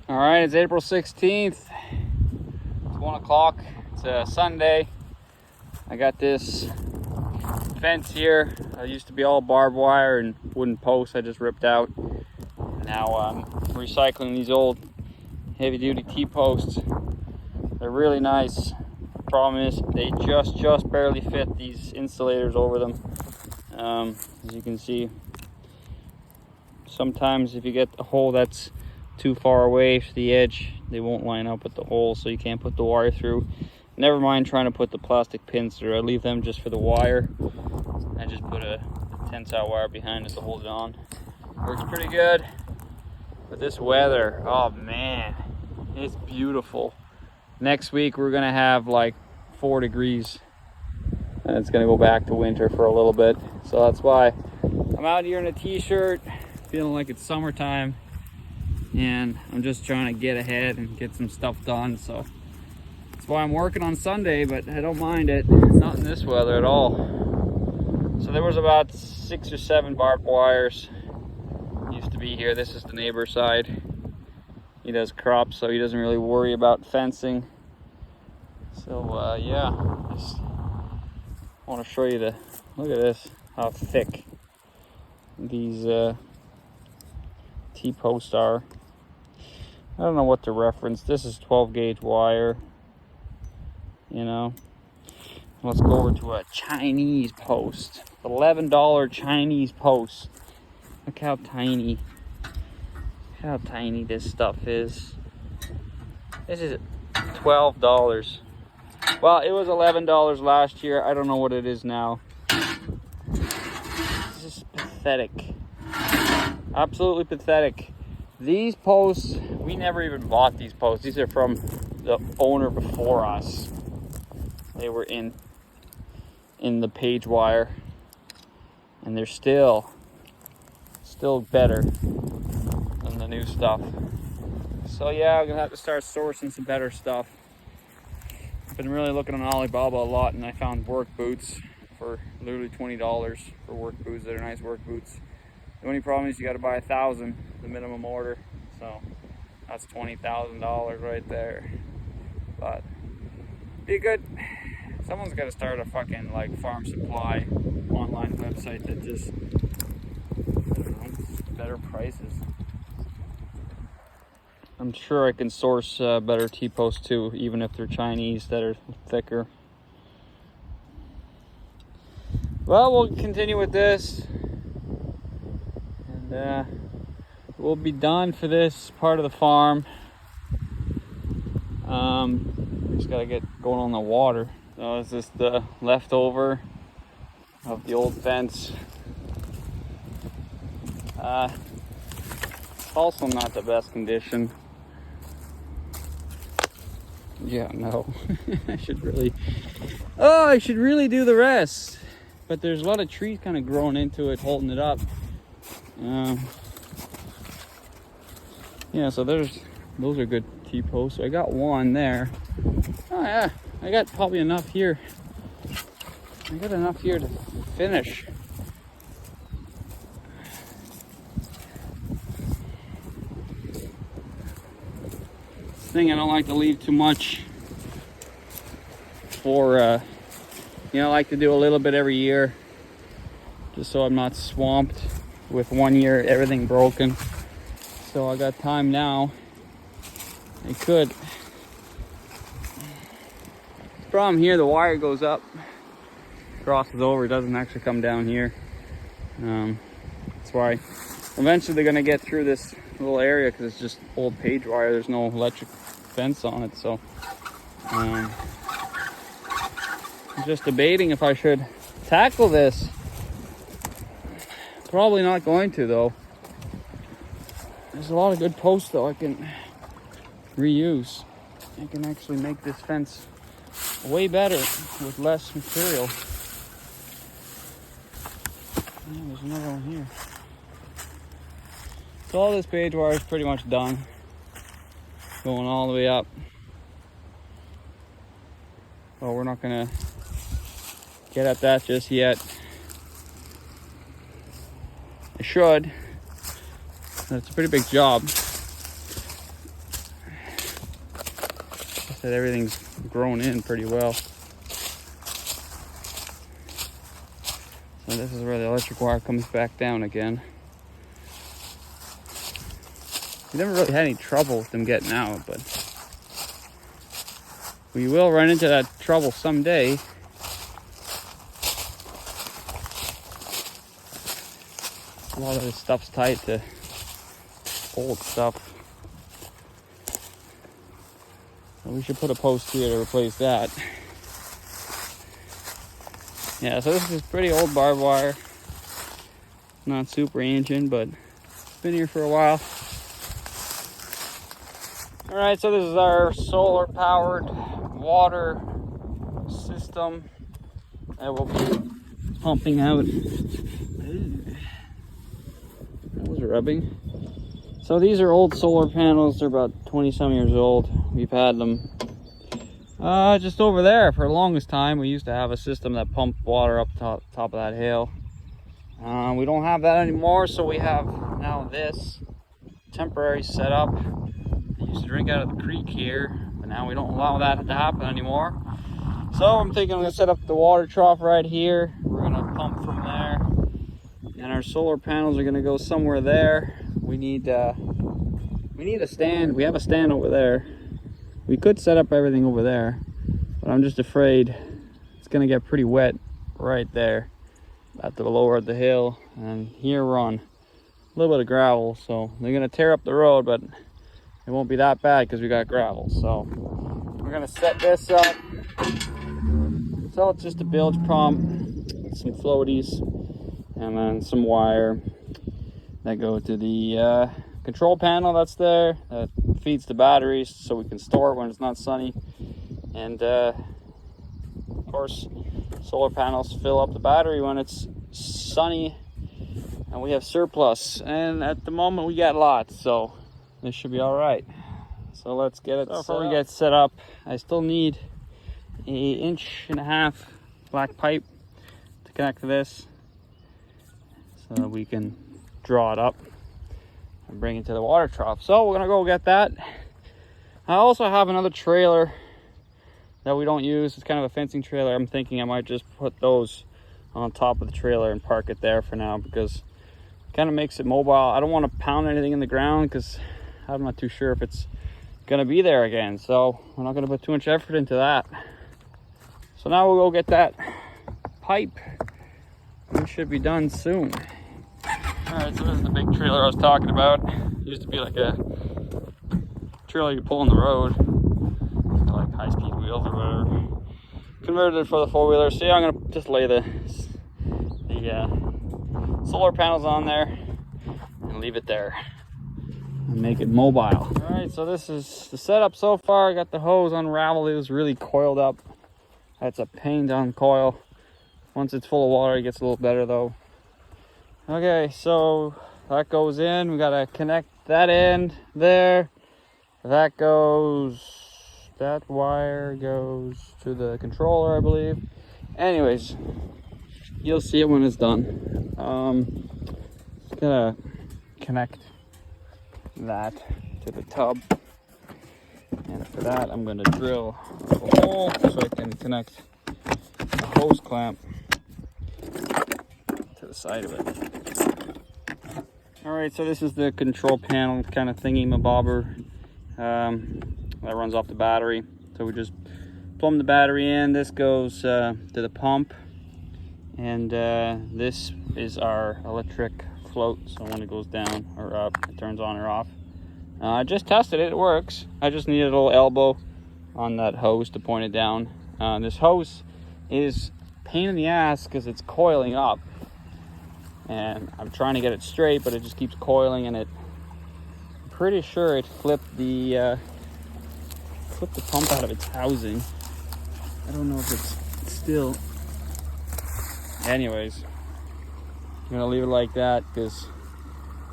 All right, it's April 16th. It's 1 o'clock. It's a Sunday. I got this fence here. It used to be all barbed wire and wooden posts I just ripped out. Now I'm recycling these old heavy-duty T-posts. They're really nice. The problem is they just barely fit these insulators over them. As you can see, sometimes if you get a hole that's too far away to the edge, they won't line up with the hole, so you can't put the wire through. Never mind trying to put the plastic pins through. I leave them just for the wire. I just put a tensile wire behind it to hold it on. Works pretty good. But this weather, oh man, it's beautiful. Next week we're gonna have like 4 degrees and it's gonna go back to winter for a little bit. So that's why I'm out here in a t-shirt, feeling like it's summertime. And I'm just trying to get ahead and get some stuff done. So that's why I'm working on Sunday, but I don't mind it. Not in this weather at all. So there was about 6 or 7 barbed wires used to be here. This is the neighbor's side. He does crops, so he doesn't really worry about fencing. So yeah, just want to show you the, look at this, how thick these T-posts are. I don't know what to reference. This is 12 gauge wire, you know. Let's go over to a Chinese post. $11 Chinese post. Look how tiny this stuff is. This is $12. Well, it was $11 last year. I don't know what it is now. This is pathetic. Absolutely pathetic. These posts, we never even bought these posts. These are from the owner before us. They were in the page wire, and they're still better than the new stuff. So yeah, I'm gonna have to start sourcing some better stuff. I've been really looking on Alibaba a lot, and I found work boots for literally $20 for work boots that are nice work boots. The only problem is you got to buy 1,000, the minimum order. So that's $20,000 right there. But be good. Someone's got to start a fucking like farm supply online website that just, I don't know, better prices. I'm sure I can source better T-posts too, even if they're Chinese that are thicker. Well, we'll continue with this. We'll be done for this part of the farm. Just gotta get going on the water. So it's just the leftover of the old fence. It's also not the best condition. Yeah, no. I should really do the rest. But there's a lot of trees kind of growing into it, holding it up. Yeah, so those are good T-posts. So I got one there. Oh yeah, I got probably enough here. I got enough here to finish. Thing I don't like to leave too much for, I like to do a little bit every year, just so I'm not swamped with one year everything broken. So I got time now. I could. Problem here, the wire goes up, crosses over, it doesn't actually come down here. That's why eventually they're gonna get through this little area because it's just old page wire. There's no electric fence on it. So I'm just debating if I should tackle this. Probably not going to though. There's a lot of good posts though I can reuse. I can actually make this fence way better with less material. Oh, there's another one here. So all this page wire is pretty much done. Going all the way up. Well, we're not gonna get at that just yet. I should. That's a pretty big job. that everything's grown in pretty well. So this is where the electric wire comes back down again. We never really had any trouble with them getting out, but we will run into that trouble someday. A lot of this stuff's tied to old stuff. So we should put a post here to replace that. Yeah, so this is pretty old barbed wire. Not super ancient, but it's been here for a while. Alright, so this is our solar powered water system that will be pumping out. That was rubbing. So these are old solar panels. They're about 20 some years old. We've had them just over there for the longest time. We used to have a system that pumped water up top of that hill. We don't have that anymore, so we have now this temporary setup. I used to drink out of the creek here, but now we don't allow that to happen anymore. So I'm thinking I'm gonna set up the water trough right here. We're gonna pump from there, and our solar panels are gonna go somewhere there. We need a stand. We have a stand over there. We could set up everything over there, but I'm just afraid it's gonna get pretty wet right there at the lower of the hill, and here we're on a little bit of gravel, so they're gonna tear up the road, but it won't be that bad because we got gravel. So we're gonna set this up. So it's just a bilge pump, some floaties, and then some wire that go to the control panel that's there, that feeds the batteries so we can store it when it's not sunny. And of course, solar panels fill up the battery when it's sunny and we have surplus. And at the moment we got lots, so this should be all right. So let's get it. So before we get set up, I still need an 1.5 inch black pipe to connect to this so that we can draw it up and bring it to the water trough. So we're gonna go get that. I also have another trailer that we don't use. It's kind of a fencing trailer. I'm thinking I might just put those on top of the trailer and park it there for now, because it kind of makes it mobile. I don't want to pound anything in the ground because I'm not too sure if it's gonna be there again, so we're not gonna put too much effort into that. So now we'll go get that pipe. We should be done soon. Alright, so this is the big trailer I was talking about. It used to be like a trailer you pull on the road, like high-speed wheels or whatever. Converted it for the four-wheeler. So yeah, I'm gonna just lay the solar panels on there and leave it there and make it mobile. Alright, so this is the setup so far. I got the hose unraveled. It was really coiled up. That's a pain to uncoil. Once it's full of water, it gets a little better though. Okay, so that goes in. We gotta connect that end there. That wire goes to the controller, I believe. Anyways, you'll see it when it's done. Just gonna connect that to the tub, and for that I'm gonna drill a hole so I can connect the hose clamp to the side of it. Alright, so this is the control panel kind of thingy-mabobber that runs off the battery. So we just plumb the battery in. This goes to the pump, and this is our electric float, so when it goes down or up, it turns on or off. I just tested it, it works. I just needed a little elbow on that hose to point it down. This hose is a pain in the ass because it's coiling up, and I'm trying to get it straight, but it just keeps coiling, and I'm pretty sure it flipped the pump out of its housing. I don't know if it's still. Anyways, I'm gonna leave it like that because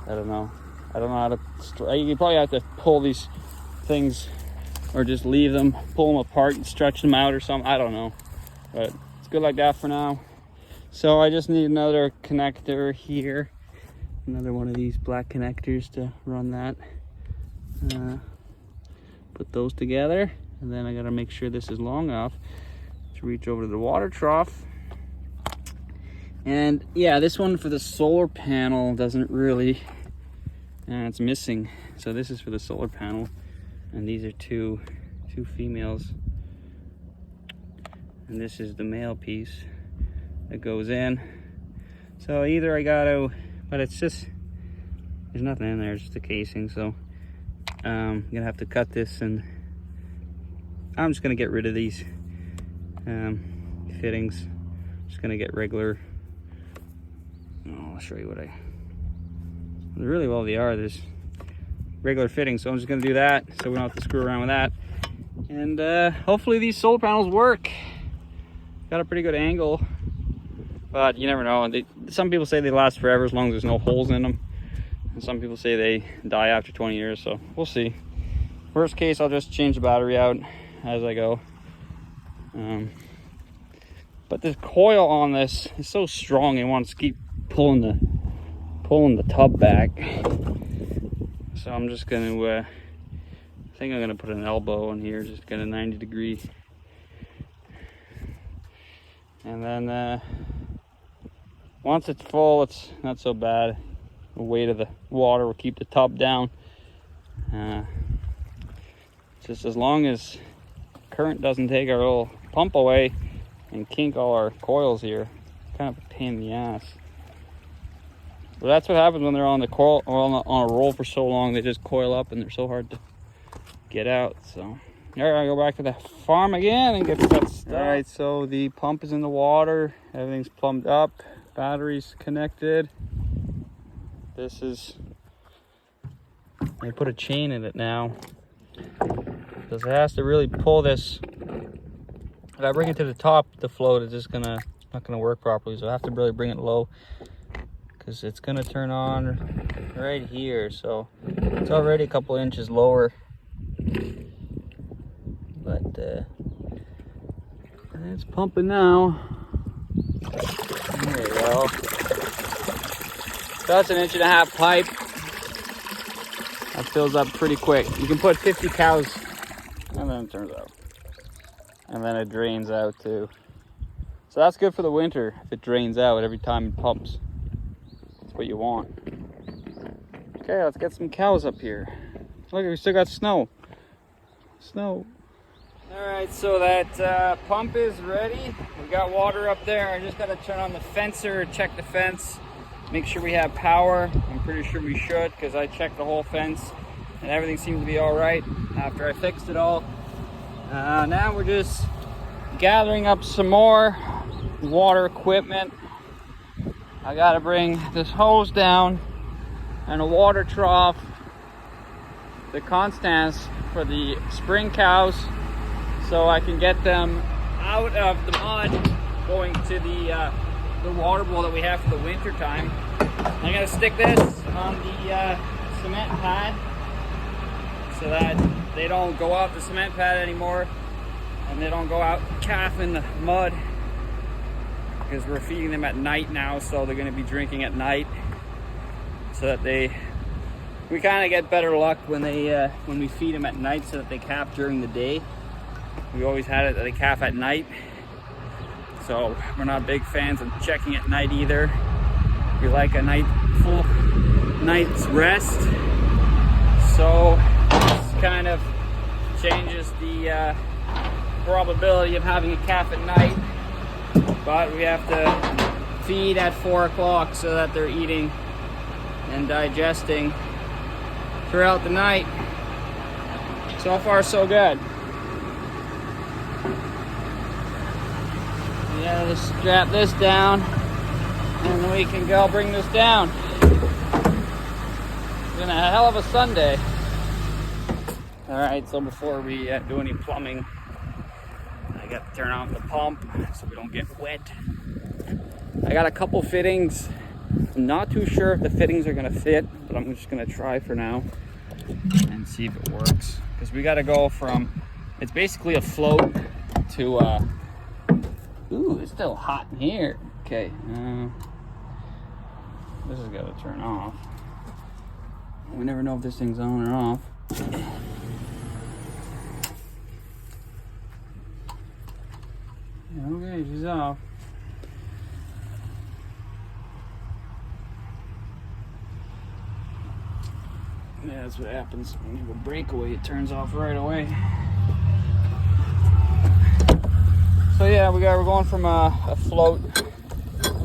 I don't know how to. You probably have to pull these things, or just leave them, pull them apart and stretch them out or something. I don't know, but it's good like that for now. So I just need another connector here, another one of these black connectors to run that. Put those together, And then I gotta make sure this is long enough to reach over to the water trough. And yeah, this one for the solar panel doesn't really, it's missing. So this is for the solar panel, and these are two females. And this is the male piece that goes in. So either I gotta, but it's just, there's nothing in there, it's just a casing. So I'm gonna have to cut this, and I'm just gonna get rid of these fittings. Just gonna get regular, I'll show you what really, well, they are, there's regular fittings. So I'm just gonna do that so we don't have to screw around with that. And hopefully these solar panels work. Got a pretty good angle, but you never know. Some people say they last forever as long as there's no holes in them, and some people say they die after 20 years, so we'll see. Worst case, I'll just change the battery out as I go. But this coil on this is so strong, it wants to keep pulling the tub back. So I'm just gonna I think I'm gonna put an elbow in here, just get a 90-degree. And then once it's full, it's not so bad. The weight of the water will keep the tub down. Just as long as current doesn't take our little pump away and kink all our coils here. Kind of a pain in the ass. But that's what happens when they're on the coil or on a roll for so long. They just coil up and they're so hard to get out. So all right, I'll go back to the farm again and get that stuff. All right, so the pump is in the water. Everything's plumbed up. Battery's connected. This is, I put a chain in it now, because it has to really pull this. If I bring it to the top, the float is just not gonna work properly. So I have to really bring it low, because it's gonna turn on right here. So it's already a couple inches lower. But it's pumping now. There you go. So that's an 1.5-inch pipe. That fills up pretty quick. You can put 50 cows, and then it turns out. And then it drains out too. So that's good for the winter if it drains out every time it pumps. That's what you want. Okay, let's get some cows up here. Look, we still got snow. Snow. All right, so that pump is ready. We got water up there. I just got to turn on the fencer, check the fence, make sure we have power. I'm pretty sure we should, because I checked the whole fence and everything seemed to be all right after I fixed it all. Now we're just gathering up some more water equipment. I got to bring this hose down and a water trough, the Constance for the spring cows, so I can get them out of the mud going to the water bowl that we have for the winter time. I'm gonna stick this on the cement pad so that they don't go off the cement pad anymore and they don't go out calf in the mud, because we're feeding them at night now, so they're gonna be drinking at night, so that we kind of get better luck when we feed them at night, so that they calf during the day. We always had it that they calf at night, so we're not big fans of checking at night either. We like a full night's rest, so this kind of changes the probability of having a calf at night. But we have to feed at 4 o'clock so that they're eating and digesting throughout the night. So far, so good. Yeah, just strap this down and then we can go bring this down. It's been a hell of a Sunday. All right, so before we do any plumbing, I got to turn off the pump so we don't get wet. I got a couple fittings. I'm not too sure if the fittings are gonna fit, but I'm just gonna try for now and see if it works. Because we gotta go from, it's basically a float to, ooh, it's still hot in here. Okay, this has gotta turn off. We never know if this thing's on or off. she's off. Yeah, that's what happens when you have a breakaway. It turns off right away. So yeah, we're going from a float.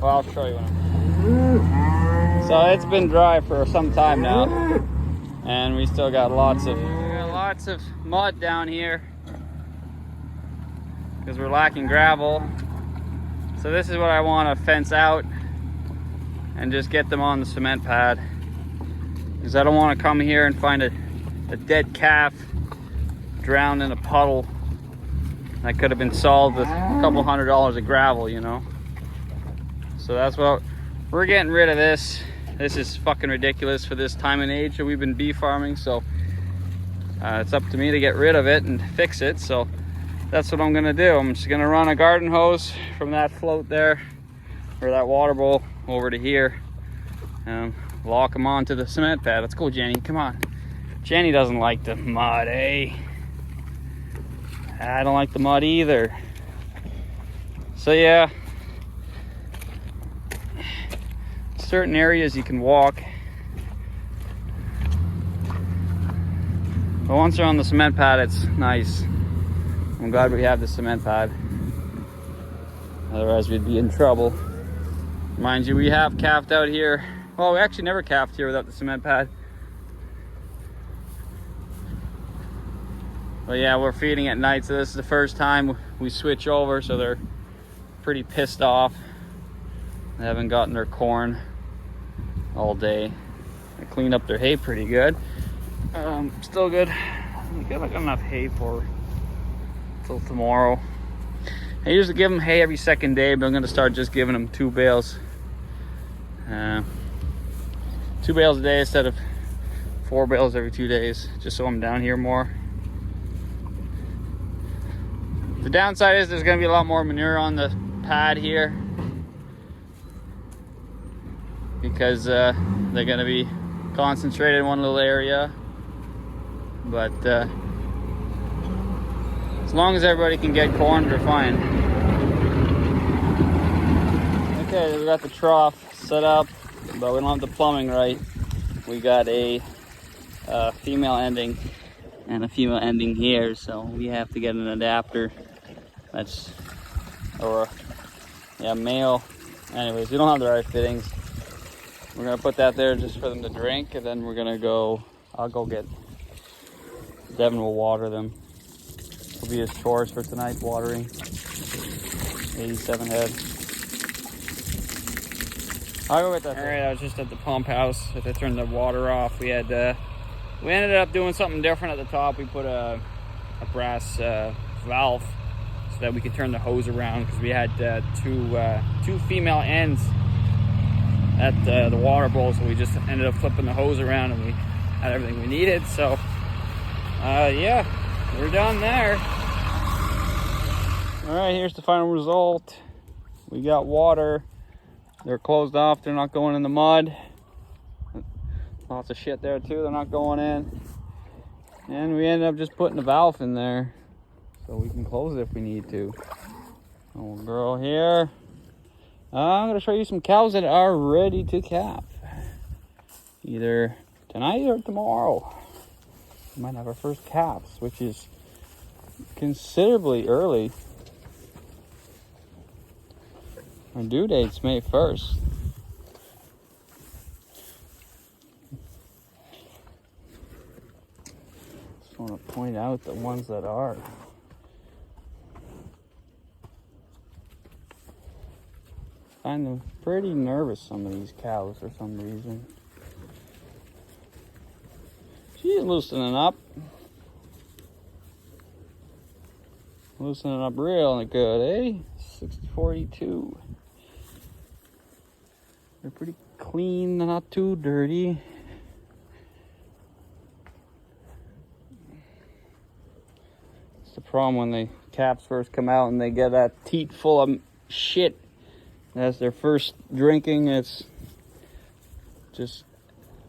Well, I'll show you one. So it's been dry for some time now, and we still got lots of mud down here because we're lacking gravel. So this is what I want to fence out and just get them on the cement pad, because I don't want to come here and find a dead calf drowned in a puddle that could have been solved with a couple $100 of gravel, you know. So that's what we're getting rid of. This is fucking ridiculous for this time and age that we've been bee farming. So it's up to me to get rid of it and fix it. So that's what I'm gonna do. I'm just gonna run a garden hose from that float there, or that water bowl, over to here, and lock them onto the cement pad. Let's go, Jenny, come on. Jenny doesn't like the mud, eh? I don't like the mud either. So yeah, certain areas you can walk, but once they're on the cement pad, it's nice. I'm glad we have the cement pad, otherwise we'd be in trouble. Mind you, we have calved out here. Well, we actually never calved here without the cement pad. But yeah, we're feeding at night, so this is the first time we switch over, so they're pretty pissed off. They haven't gotten their corn all day. I cleaned up their hay pretty good. Still good. I got enough hay for till tomorrow. I usually give them hay every second day, but I'm gonna start just giving them 2 bales. 2 bales a day instead of 4 bales every 2 days, just so I'm down here more. The downside is there's gonna be a lot more manure on the pad here, because they're gonna be concentrated in one little area. But as long as everybody can get corn, they're fine. Okay, we got the trough set up, but we don't have the plumbing right. We got a female ending and a female ending here, so we have to get an adapter. That's, or yeah, male. Anyways, we don't have the right fittings. We're gonna put that there just for them to drink, and then we're gonna go, I'll go get, Devin will water them. It'll be his chores for tonight, watering 87 head. I'll go get that. All right, I was just at the pump house. If I turned the water off, we had we ended up doing something different at the top. We put a brass valve so that we could turn the hose around, because we had two female ends at the water bowl, so we just ended up flipping the hose around and we had everything we needed. So yeah, we're done there. All right, here's the final result. We got water. They're closed off, they're not going in the mud. Lots of shit there too, they're not going in. And we ended up just putting a valve in there so we can close it if we need to. Little girl here. I'm gonna show you some cows that are ready to calf. Either tonight or tomorrow. We might have our first calves, which is considerably early. Our due date's May 1st. Just want to point out the ones that are. I find them pretty nervous, some of these cows, for some reason. She's loosening up. Loosening up real good, eh? 60-42. They're pretty clean, not too dirty. It's the problem when the calves first come out and they get that teat full of shit. As their first drinking, it's just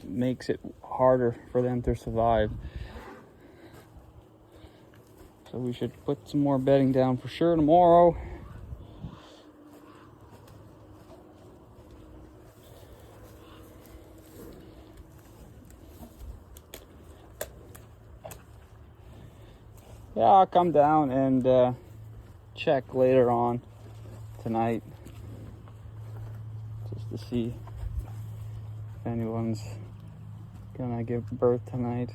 makes it harder for them to survive. So we should put some more bedding down for sure tomorrow. Yeah, I'll come down and check later on tonight just to see if anyone's gonna give birth tonight.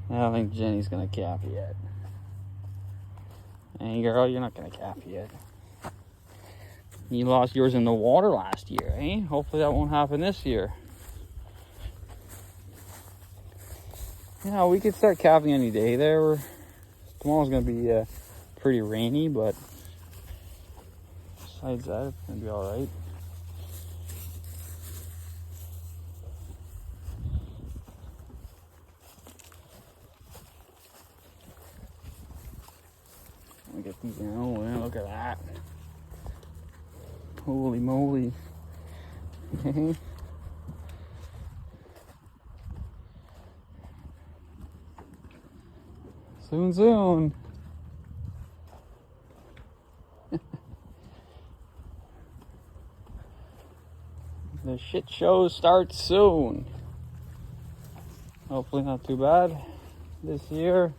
I don't think Jenny's gonna calf yet. Hey girl, you're not gonna calf yet. You lost yours in the water last year, eh? Hopefully that won't happen this year. Yeah, we could start calving any day there. Tomorrow's gonna be pretty rainy, but besides that, it's gonna be all right. Let me get these in. Oh, man, look at that. Holy moly. Soon, soon. The shit show starts soon. Hopefully not too bad this year.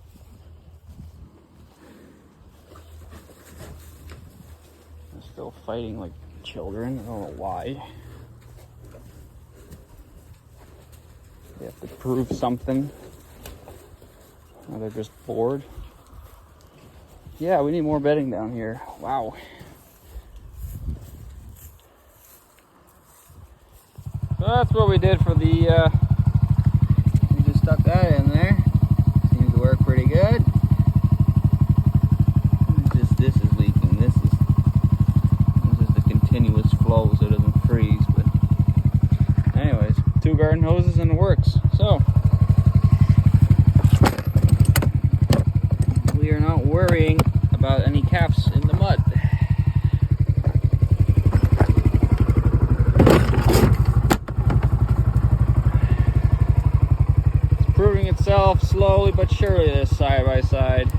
They're still fighting like children. I don't know why. They have to prove something. Or they're just bored. Yeah, we need more bedding down here. Wow. So that's what we did for the, we just stuck that in there. Seems to work pretty good. Just this is leaking. This is the continuous flow so it doesn't freeze. But anyways, 2 garden hoses and it works. So we are not worrying about any calves in the mud. It's proving itself slowly but surely this side by side.